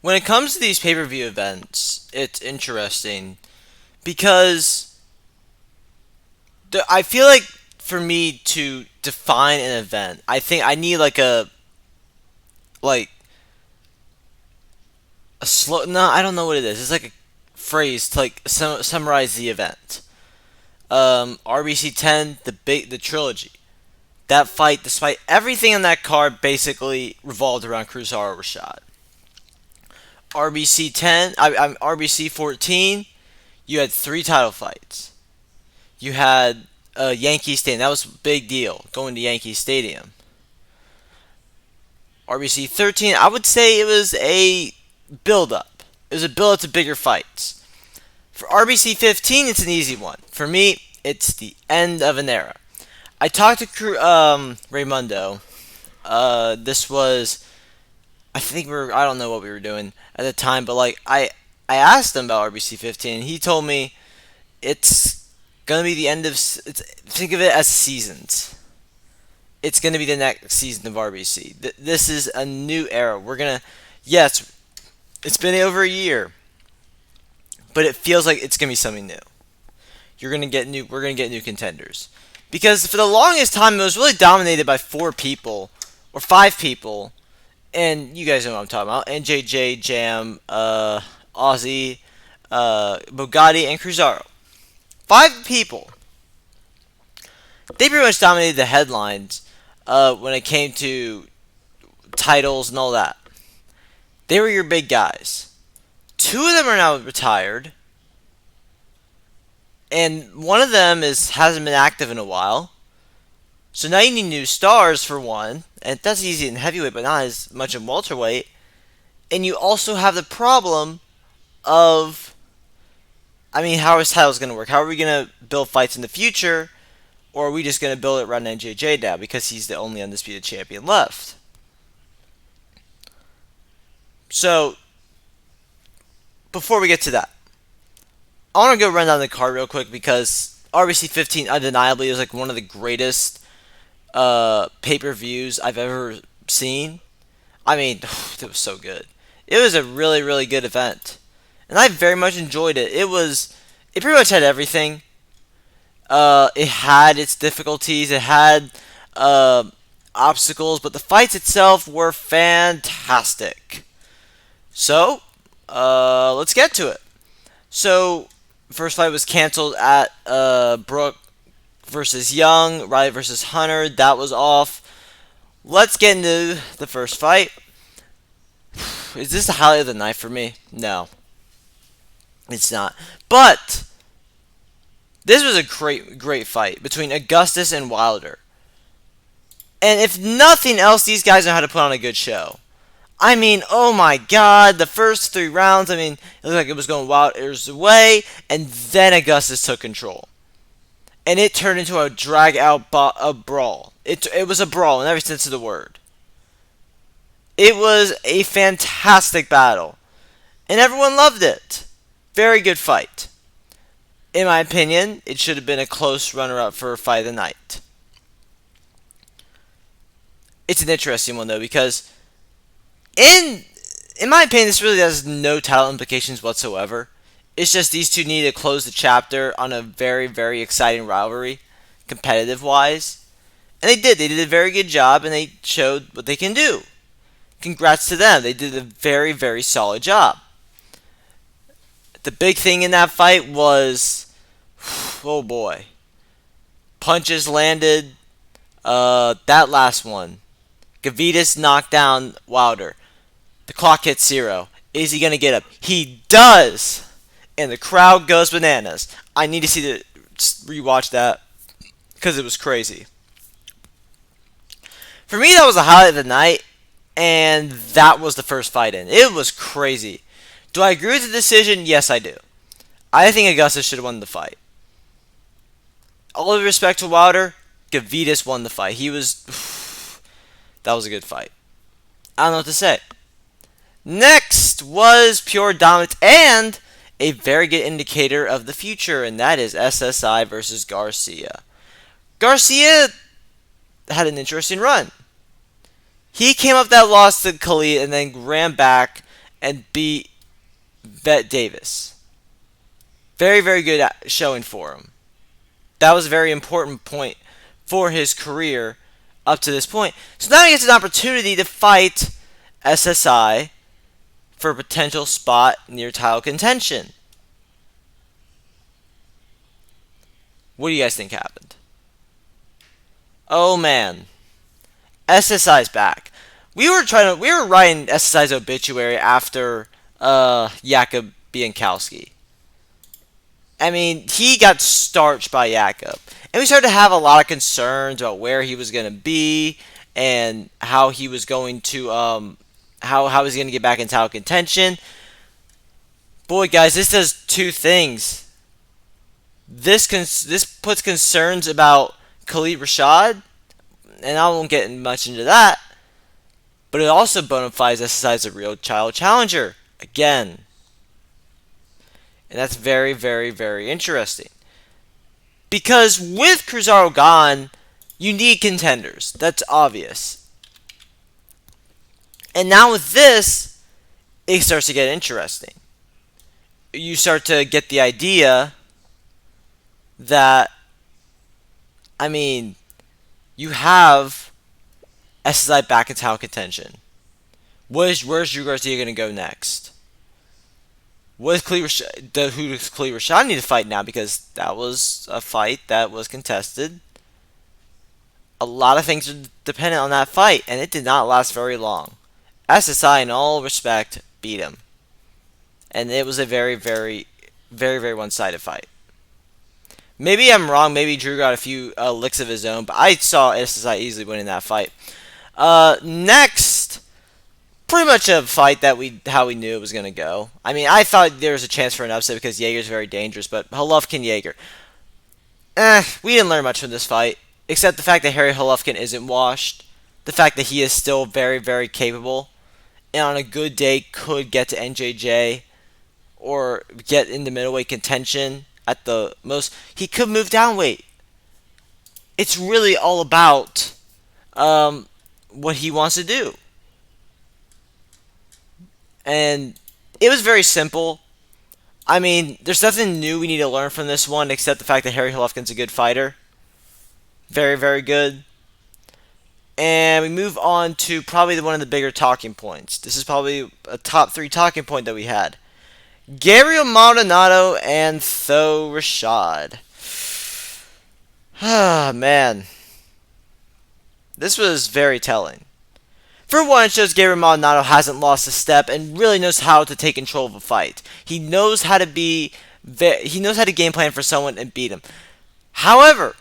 When it comes to these pay-per-view events, it's interesting because I feel like for me to define an event, I think I need like a slow. No, I don't know what it is. It's like a phrase to like summarize the event. RBC 10, the trilogy. That fight, despite everything on that card, basically revolved around Crusader Rashad. RBC 10, I'm RBC 14. You had three title fights. You had Yankee Stadium. That was a big deal, going to Yankee Stadium. RBC 13, I would say it was a build up. It was a build up to bigger fights. For RBC 15, it's an easy one. For me, it's the end of an era. I talked to Raymundo. This was, I don't know what we were doing at the time, but like I asked him about RBC 15, and he told me it's gonna be the end of. Think of it as seasons. It's gonna be the next season of RBC. This is a new era. Yes, it's been over a year, but it feels like it's gonna be something new. We're gonna get new contenders. Because for the longest time, it was really dominated by four people or five people, and you guys know what I'm talking about: NJJ, Jam, Ozzy, Bugatti, and Cruzaro. Five people. They pretty much dominated the headlines when it came to titles and all that. They were your big guys. Two of them are now retired, and one of them hasn't been active in a while. So now you need new stars for one, and that's easy in heavyweight, but not as much in welterweight. And you also have the problem of, how is titles going to work? How are we going to build fights in the future, or are we just going to build it around NJJ now because he's the only undisputed champion left? So before we get to that, I want to go run down the card real quick because RBC 15 undeniably is like one of the greatest pay-per-views I've ever seen. It was so good. It was a really, really good event, and I very much enjoyed it. It pretty much had everything. It had its difficulties. It had obstacles, but the fights itself were fantastic. So, let's get to it. So, first fight was canceled at Brooke versus Young, Riley versus Hunter. That was off. Let's get into the first fight. Is this the highlight of the night for me? No, it's not. But this was a great, great fight between Augustus and Wilder. And if nothing else, these guys know how to put on a good show. Oh my god, the first three rounds, it looked like it was going Wilder's way, and then Augustus took control. And it turned into a drag-out brawl. It was a brawl in every sense of the word. It was a fantastic battle, and everyone loved it. Very good fight. In my opinion, it should have been a close runner-up for Fight of the Night. It's an interesting one, though, because in my opinion, this really has no title implications whatsoever. It's just these two need to close the chapter on a very, very exciting rivalry, competitive-wise. And they did. They did a very good job, and they showed what they can do. Congrats to them. They did a very, very solid job. The big thing in that fight was, oh boy, punches landed. That last one, Gavitas knocked down Wilder. The clock hits 0. Is he going to get up? He does! And the crowd goes bananas. I need to rewatch that because it was crazy. For me, that was the highlight of the night, and that was the first fight in. It was crazy. Do I agree with the decision? Yes, I do. I think Augustus should have won the fight. All of respect to Wilder, Gavitas won the fight. That was a good fight. I don't know what to say. Next was pure dominance and a very good indicator of the future, and that is SSI versus Garcia. Garcia had an interesting run. He came up that loss to Khalid and then ran back and beat Vet Davis. Very, very good showing for him. That was a very important point for his career up to this point. So now he gets an opportunity to fight SSI for a potential spot near title contention. What do you guys think happened? Oh man, SSI's back. We were writing SSI's obituary after Jakub Biankowski. I mean, he got starched by Jakub. And we started to have a lot of concerns about where he was going to be and how he was going to how he was going to get back in title contention. Boy, guys, this does two things. This puts concerns about Khalid Rashad, and I won't get much into that. But it also bona fides SSI as a real title challenger again. And that's very, very, very interesting. Because with Cesaro gone, you need contenders. That's obvious. And now with this, it starts to get interesting. You start to get the idea that, I mean, you have SSI back in title contention. Where's Drew Garcia going to go next? Who does Khalid Rashad need to fight now? Because that was a fight that was contested. A lot of things are dependent on that fight, and it did not last very long. SSI, in all respect, beat him. And it was a very, very, very, very one-sided fight. Maybe I'm wrong. Maybe Drew got a few licks of his own, but I saw SSI easily winning that fight. Next, pretty much a fight that how we knew it was going to go. I mean, I thought there was a chance for an upset because Jaeger's very dangerous, but Golovkin Jaeger. We didn't learn much from this fight, except the fact that Harry Golovkin isn't washed, the fact that he is still very, very capable, and on a good day could get to NJJ or get in the middleweight contention at the most. He could move down weight. It's really all about what he wants to do. And it was very simple. I mean, there's nothing new we need to learn from this one except the fact that Harry Golovkin's a good fighter. Very, very good. And we move on to probably one of the bigger talking points. This is probably a top 3 talking point that we had. Gabriel Maldonado and Tho Rashad. Ah, man. This was very telling. For one, it shows Gabriel Maldonado hasn't lost a step and really knows how to take control of a fight. He knows how to game plan for someone and beat him. However,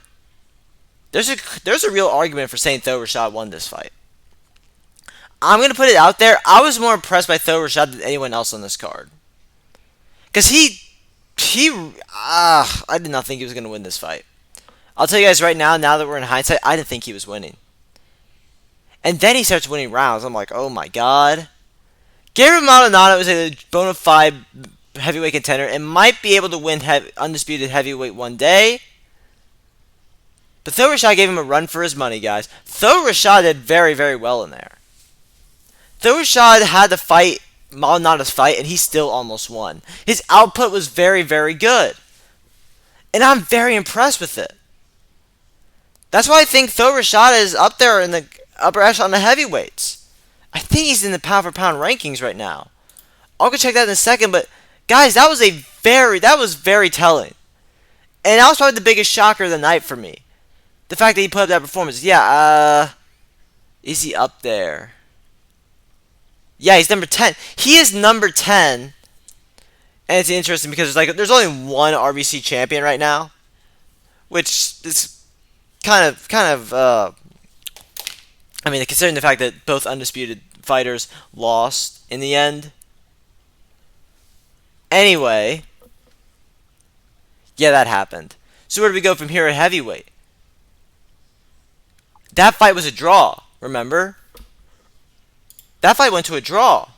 there's a real argument for saying Tho Rashad won this fight. I'm going to put it out there. I was more impressed by Tho Rashad than anyone else on this card. Because I did not think he was going to win this fight. I'll tell you guys right now that we're in hindsight, I didn't think he was winning. And then he starts winning rounds. I'm like, oh my god. Gabriel Maldonado is a bona fide heavyweight contender and might be able to win undisputed heavyweight one day. But Tho Rashad gave him a run for his money, guys. Tho Rashad did very, very well in there. Tho Rashad had to fight Maldonado's fight, and he still almost won. His output was very, very good. And I'm very impressed with it. That's why I think Tho Rashad is up there in the upper echelon of heavyweights. I think he's in the pound-for-pound rankings right now. I'll go check that in a second, but guys, that was very telling. And that was probably the biggest shocker of the night for me. The fact that he put up that performance. Yeah, is he up there? Yeah, he's number 10. He is number 10. And it's interesting because there's only one RBC champion right now, which is kind of I mean, considering the fact that both undisputed fighters lost in the end. Anyway, yeah, that happened. So where do we go from here at heavyweight? That fight was a draw, remember? That fight went to a draw.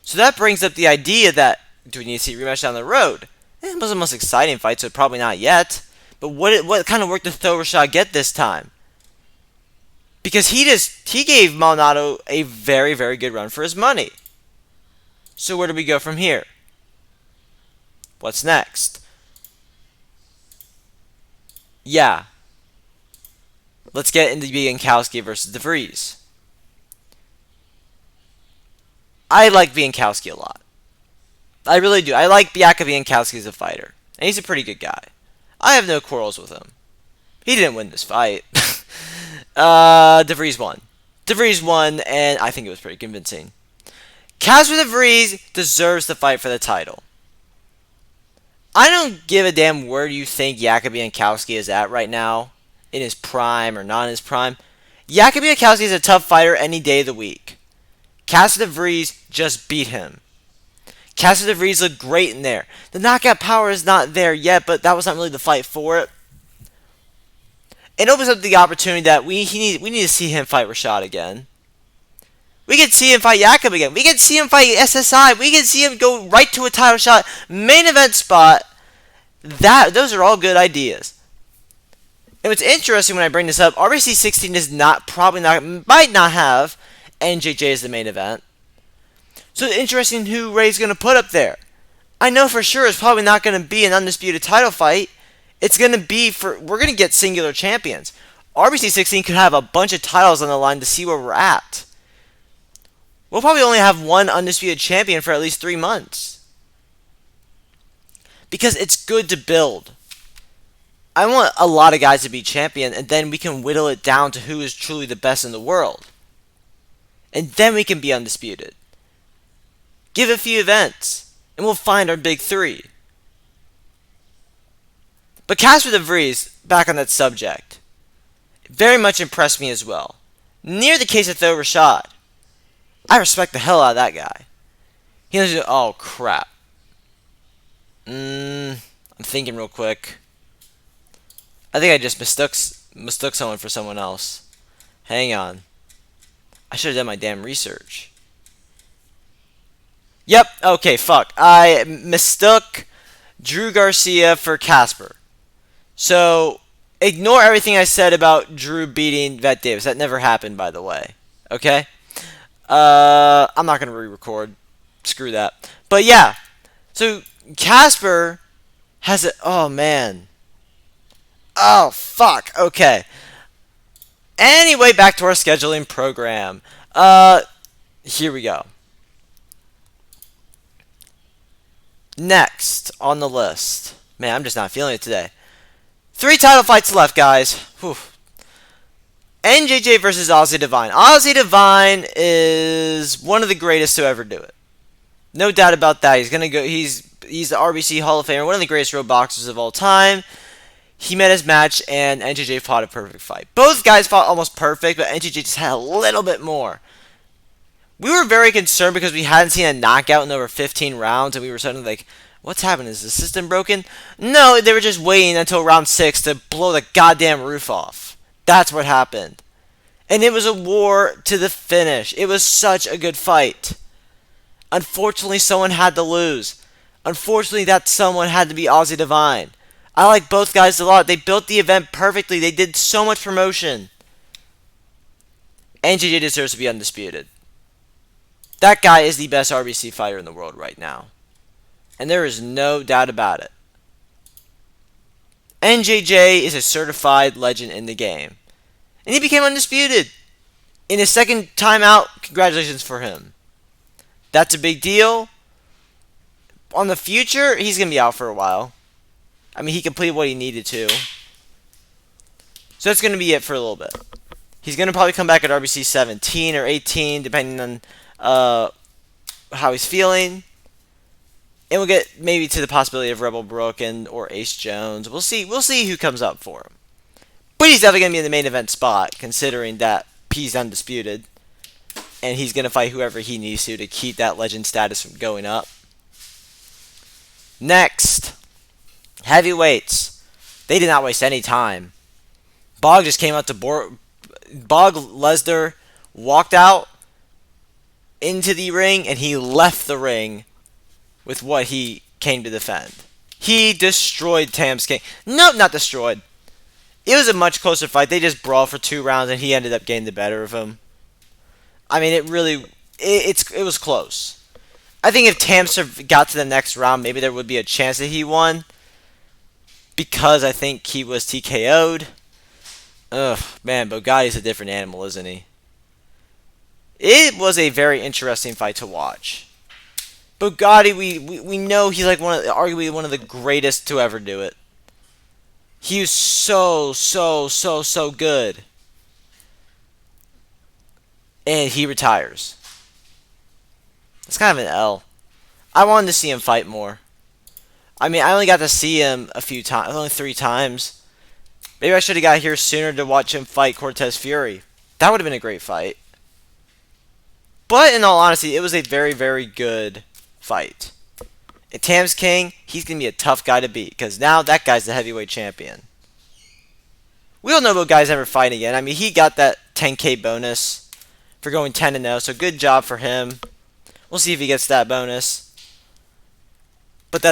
So that brings up the idea that, do we need to see a rematch down the road? It wasn't the most exciting fight, so probably not yet. But what kind of work did Tho Rashad get this time? Because he gave Maldonado a very, very good run for his money. So where do we go from here? What's next? Yeah. Let's get into Biankowski versus DeVries. I like Biankowski a lot. I really do. I like Biankowski as a fighter. And he's a pretty good guy. I have no quarrels with him. He didn't win this fight. DeVries won. DeVries won, and I think it was pretty convincing. Casper DeVries deserves to fight for the title. I don't give a damn where you think Biankowski is at right now, in his prime or not in his prime. Biankowski is a tough fighter any day of the week. Casper DeVries just beat him. Casper DeVries looked great in there. The knockout power is not there yet, but that was not really the fight for it. It opens up the opportunity that we need to see him fight Rashad again. We could see him fight Jakub again. We could see him fight SSI. We could see him go right to a title shot. Main event spot. Those are all good ideas. And what's interesting when I bring this up, RBC 16 might not have NJJ as the main event. So it's interesting who Ray's going to put up there. I know for sure it's probably not going to be an undisputed title fight. It's going to be we're going to get singular champions. RBC 16 could have a bunch of titles on the line to see where we're at. We'll probably only have one undisputed champion for at least 3 months. Because it's good to build. I want a lot of guys to be champion, and then we can whittle it down to who is truly the best in the world. And then we can be undisputed. Give a few events, and we'll find our big three. But Casper DeVries, back on that subject, very much impressed me as well. Near the case of Tho Rashad. I respect the hell out of that guy. He knows, oh crap. I'm thinking real quick. I think I just mistook someone for someone else. Hang on. I should have done my damn research. Yep, okay, fuck. I mistook Drew Garcia for Casper. So, ignore everything I said about Drew beating Vet Davis. That never happened, by the way. Okay? I'm not going to re-record. Screw that. But yeah. So, Casper has a... Oh, man. Oh, fuck. Okay. Anyway, back to our scheduling program. Here we go. Next on the list. Man, I'm just not feeling it today. 3 title fights left, guys. Whew. NJJ versus Ozzy Divine. Ozzy Divine is one of the greatest to ever do it. No doubt about that. He's gonna go. He's the RBC Hall of Famer, one of the greatest road boxers of all time. He met his match, and NJJ fought a perfect fight. Both guys fought almost perfect, but NJJ just had a little bit more. We were very concerned because we hadn't seen a knockout in over 15 rounds, and we were suddenly like, what's happening? Is the system broken? No, they were just waiting until round 6 to blow the goddamn roof off. That's what happened. And it was a war to the finish. It was such a good fight. Unfortunately, someone had to lose. Unfortunately, that someone had to be Ozzy Divine. I like both guys a lot. They built the event perfectly. They did so much promotion. NJJ deserves to be undisputed. That guy is the best RBC fighter in the world right now. And there is no doubt about it. NJJ is a certified legend in the game. And he became undisputed. In his second time out, congratulations for him. That's a big deal. On the future, he's going to be out for a while. I mean, he completed what he needed to. So that's going to be it for a little bit. He's going to probably come back at RBC 17 or 18, depending on how he's feeling. And we'll get maybe to the possibility of Rebel Brook or Ace Jones. We'll see who comes up for him. But he's definitely going to be in the main event spot, considering that he's undisputed. And he's going to fight whoever he needs to keep that legend status from going up. Next, heavyweights. They did not waste any time. Bog just came out to Bog Lesnar walked out into the ring, and he left the ring with what he came to defend. He destroyed Tams King. No, not destroyed. It was a much closer fight. They just brawled for 2 rounds, and he ended up getting the better of him. I mean, it really, it was close. I think if Tamster got to the next round, maybe there would be a chance that he won. Because I think he was TKO'd. Ugh, man, Bugatti's a different animal, isn't he? It was a very interesting fight to watch. Bugatti, we know he's like arguably one of the greatest to ever do it. He was so good. And he retires. It's kind of an L. I wanted to see him fight more. I mean, I only got to see him a few times, only 3 times. Maybe I should have got here sooner to watch him fight Cortez Fury. That would have been a great fight. But in all honesty, it was a very good fight. And Tams King, he's going to be a tough guy to beat because now that guy's the heavyweight champion. We all know about guys never fighting again. I mean, he got that 10K bonus for going 10-0, so good job for him. We'll see if he gets that bonus. But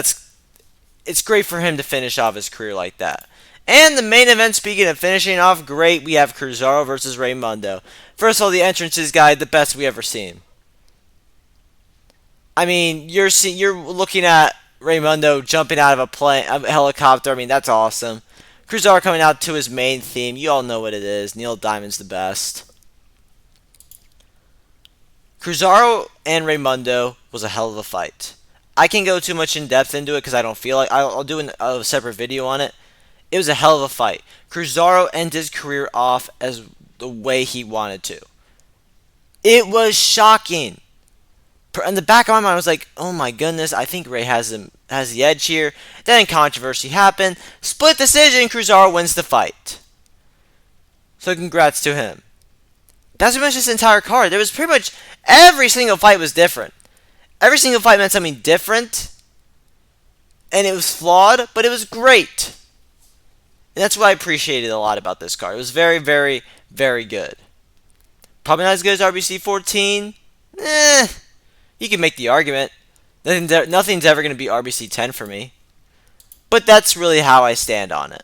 it's great for him to finish off his career like that. And the main event, speaking of finishing off great, we have Cruzaro versus Raymundo. First of all, the entrances guy, the best we ever seen. I mean, you're looking at Raymundo jumping out of a helicopter. I mean, that's awesome. Cruzaro coming out to his main theme. You all know what it is. Neil Diamond's the best. Cruzaro and Raymundo was a hell of a fight. I can go too much in depth into it because I don't feel like I'll do a separate video on it. It was a hell of a fight. Cruzaro ended his career off as the way he wanted to. It was shocking. In the back of my mind, I was like, oh my goodness, I think Ray has the edge here. Then controversy happened. Split decision, Cruzaro wins the fight. So congrats to him. That's pretty much this entire card. There was pretty much every single fight was different. Every single fight meant something different. And it was flawed, but it was great. And that's what I appreciated a lot about this card. It was very good. Probably not as good as RBC 14. You can make the argument. Nothing's ever going to be RBC 10 for me. But that's really how I stand on it.